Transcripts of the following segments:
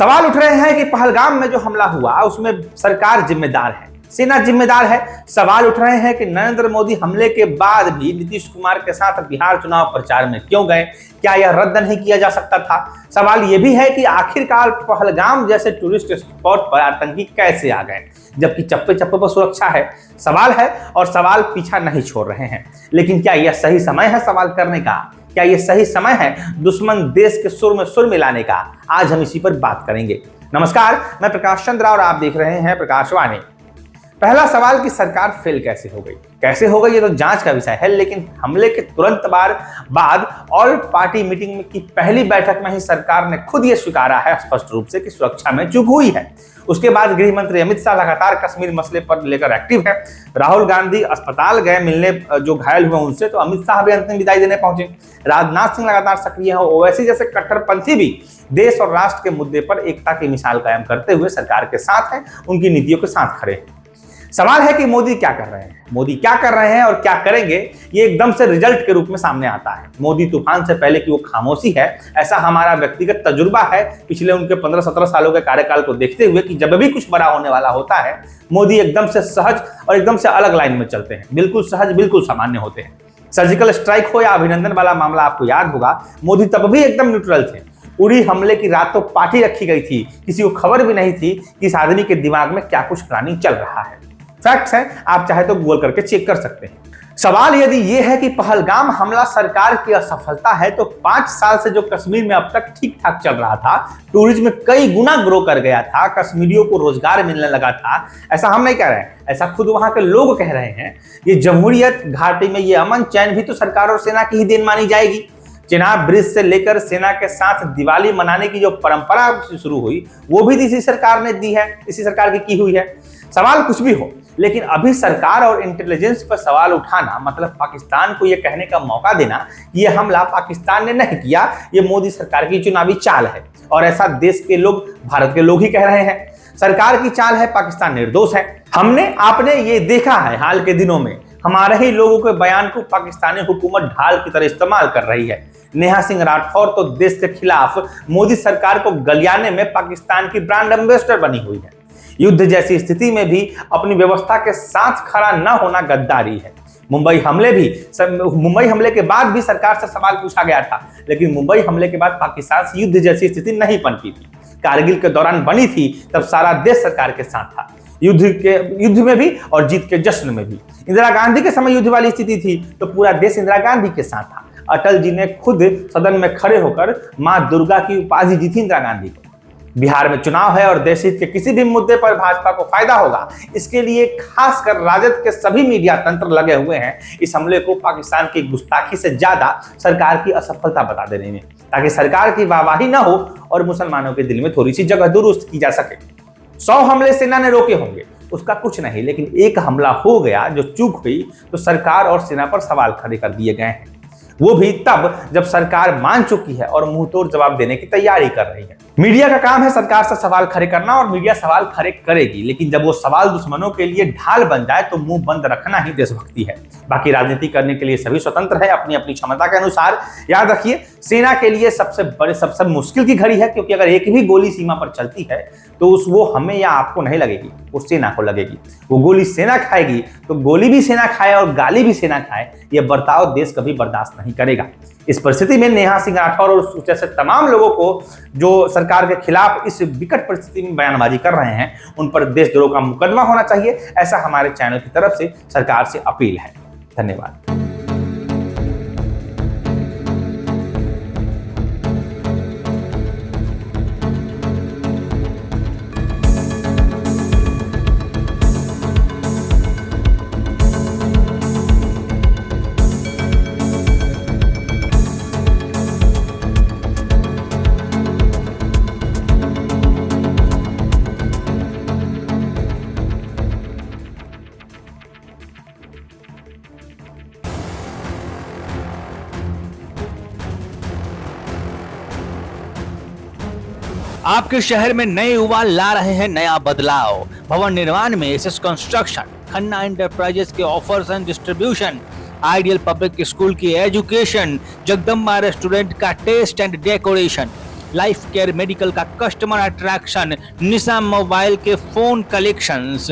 सवाल उठ रहे हैं कि पहलगाम में जो हमला हुआ उसमें सरकार जिम्मेदार है, सेना जिम्मेदार है। सवाल उठ रहे हैं कि नरेंद्र मोदी हमले के बाद भी नीतीश कुमार के साथ बिहार चुनाव प्रचार में क्यों गए, क्या यह रद्द नहीं किया जा सकता था। सवाल यह भी है कि आखिरकार पहलगाम जैसे टूरिस्ट स्पॉट पर आतंकी कैसे आ गए, जबकि चप्पे चप्पे पर सुरक्षा है। सवाल है और सवाल पीछा नहीं छोड़ रहे हैं। लेकिन क्या यह सही समय है सवाल करने का? क्या यह सही समय है दुश्मन देश के सुर में सुर मिलाने का? आज हम इसी पर बात करेंगे। नमस्कार, मैं प्रकाश चंद्र और आप देख रहे हैं प्रकाशवाणी। पहला सवाल कि सरकार फेल कैसे हो गई? कैसे हो गई ये तो जांच का विषय है, लेकिन हमले के तुरंत बाद ऑल पार्टी मीटिंग की पहली बैठक में ही सरकार ने खुद ये स्वीकारा है स्पष्ट रूप से कि सुरक्षा में चूक हुई है। उसके बाद गृह मंत्री अमित शाह लगातार कश्मीर मसले पर लेकर एक्टिव है। राहुल गांधी अस्पताल गए मिलने जो घायल हुए उनसे, तो अमित शाह भी अंतिम विदाई देने पहुंचे। राजनाथ सिंह लगातार सक्रिय है। ओवैसी जैसे कट्टरपंथी भी देश और राष्ट्र के मुद्दे पर एकता की मिसाल कायम करते हुए सरकार के साथ हैं, उनकी नीतियों के साथ खड़े हैं। सवाल है कि मोदी क्या कर रहे हैं, मोदी क्या कर रहे हैं और क्या करेंगे, ये एकदम से रिजल्ट के रूप में सामने आता है। मोदी तूफान से पहले की वो खामोशी है, ऐसा हमारा व्यक्तिगत तजुर्बा है पिछले उनके 15-17 सालों के कार्यकाल को देखते हुए कि जब भी कुछ बड़ा होने वाला होता है मोदी एकदम से सहज और एकदम से अलग लाइन में चलते हैं, बिल्कुल सहज, बिल्कुल सामान्य होते हैं। सर्जिकल स्ट्राइक हो या अभिनंदन वाला मामला आपको याद होगा, मोदी तब भी एकदम न्यूट्रल थे। उड़ी हमले की रात तो पार्टी रखी गई थी, किसी को खबर भी नहीं थी कि इस आदमी के दिमाग में क्या कुछ प्लानिंग चल रहा है। फैक्ट्स हैं, आप चाहे तो गूगल करके चेक कर सकते हैं। सवाल यदि यह है कि पहलगाम हमला सरकार की असफलता है, तो 5 साल से जो कश्मीर में अब तक ठीक ठाक चल रहा था, टूरिज्म कई गुना ग्रो कर गया था, कश्मीरियों को रोजगार मिलने लगा था, ऐसा हम नहीं कह रहे हैं, ऐसा खुद वहां के लोग कह रहे हैं। ये जमहूरियत घाटी में ये अमन चैन भी तो सरकार और सेना की ही देन मानी जाएगी। चिनाब ब्रिज से लेकर सेना के साथ दिवाली मनाने की जो परंपरा शुरू हुई वो भी इसी सरकार ने दी है, इसी सरकार की हुई है। सवाल कुछ भी हो, लेकिन अभी सरकार और इंटेलिजेंस पर सवाल उठाना मतलब पाकिस्तान को यह कहने का मौका देना कि यह हमला पाकिस्तान ने नहीं किया, यह मोदी सरकार की चुनावी चाल है। और ऐसा देश के लोग, भारत के लोग ही कह रहे हैं। सरकार की चाल है, पाकिस्तान निर्दोष है। हमने आपने ये देखा है हाल के दिनों में, हमारे ही लोगों के बयान को पाकिस्तानी हुकूमत ढाल की तरह इस्तेमाल कर रही है। नेहा सिंह राठौर तो देश के खिलाफ मोदी सरकार को गलियाने में पाकिस्तान की ब्रांड एम्बेसडर बनी हुई है। युद्ध जैसी स्थिति में भी अपनी व्यवस्था के साथ खड़ा न होना गद्दारी है। मुंबई हमले के बाद भी सरकार से सवाल पूछा गया था, लेकिन मुंबई हमले के बाद पाकिस्तान से युद्ध जैसी स्थिति नहीं पनपी थी। कारगिल के दौरान बनी थी, तब सारा देश सरकार के साथ था, युद्ध में भी और जीत के जश्न में भी। इंदिरा गांधी के समय युद्ध वाली स्थिति थी तो पूरा देश इंदिरा गांधी के साथ था। अटल जी ने खुद सदन में खड़े होकर मां दुर्गा की उपाधि दी थी इंदिरा गांधी को। बिहार में चुनाव है और देश हित के किसी भी मुद्दे पर भाजपा को फायदा होगा, इसके लिए खासकर राजद के सभी मीडिया तंत्र लगे हुए हैं इस हमले को पाकिस्तान की गुस्ताखी से ज्यादा सरकार की असफलता बता देने में, ताकि सरकार की वाहवाही न हो और मुसलमानों के दिल में थोड़ी सी जगह दुरुस्त की जा सके। 100 हमले सेना ने रोके होंगे, उसका कुछ नहीं, लेकिन एक हमला हो गया जो चूक हुई तो सरकार और सेना पर सवाल खड़े कर दिए गए हैं। वो भी तब जब सरकार मान चुकी है और मुंहतोड़ जवाब देने की तैयारी कर रही है। मीडिया का काम है सरकार से सवाल खड़े करना और मीडिया सवाल खड़े करेगी, लेकिन जब वो सवाल दुश्मनों के लिए ढाल बन जाए तो मुंह बंद रखना ही देशभक्ति है। बाकी राजनीति करने के लिए सभी स्वतंत्र है अपनी अपनी क्षमता के अनुसार। याद रखिए, सेना के लिए सबसे मुश्किल की घड़ी है, क्योंकि अगर एक भी गोली सीमा पर चलती है तो वो हमें या आपको नहीं लगेगी, वो सेना को लगेगी। वो गोली सेना खाएगी तो गोली भी सेना खाए और गाली भी सेना खाए, यह बर्ताव देश कभी बर्दाश्त नहीं करेगा। इस परिस्थिति में नेहा सिंह राठौर और जैसे तमाम लोगों को जो सरकार के खिलाफ इस विकट परिस्थिति में बयानबाजी कर रहे हैं, उन पर देशद्रोह का मुकदमा होना चाहिए, ऐसा हमारे चैनल की तरफ से सरकार से अपील है। धन्यवाद। आपके शहर में नए युवा ला रहे हैं नया बदलाव। भवन निर्माण में एसएस कंस्ट्रक्शन, खन्ना एंटरप्राइजेस के offers and distribution, ideal public school की एजुकेशन, जगदम्बा रेस्टोरेंट का taste and decoration, life care medical का कस्टमर अट्रैक्शन, निशा मोबाइल के फोन कलेक्शंस,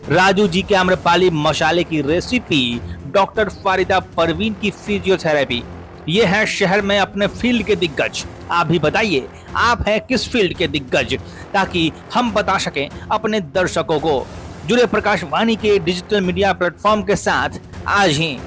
राजू जी के आम्रपाली मसाले की रेसिपी, डॉक्टर फारिदा परवीन की फिजियोथेरेपी। ये है शहर में अपने फील्ड के दिग्गज। आप भी बताइए आप हैं किस फील्ड के दिग्गज, ताकि हम बता सकें अपने दर्शकों को। जुड़े प्रकाशवाणी के डिजिटल मीडिया प्लेटफॉर्म के साथ आज ही।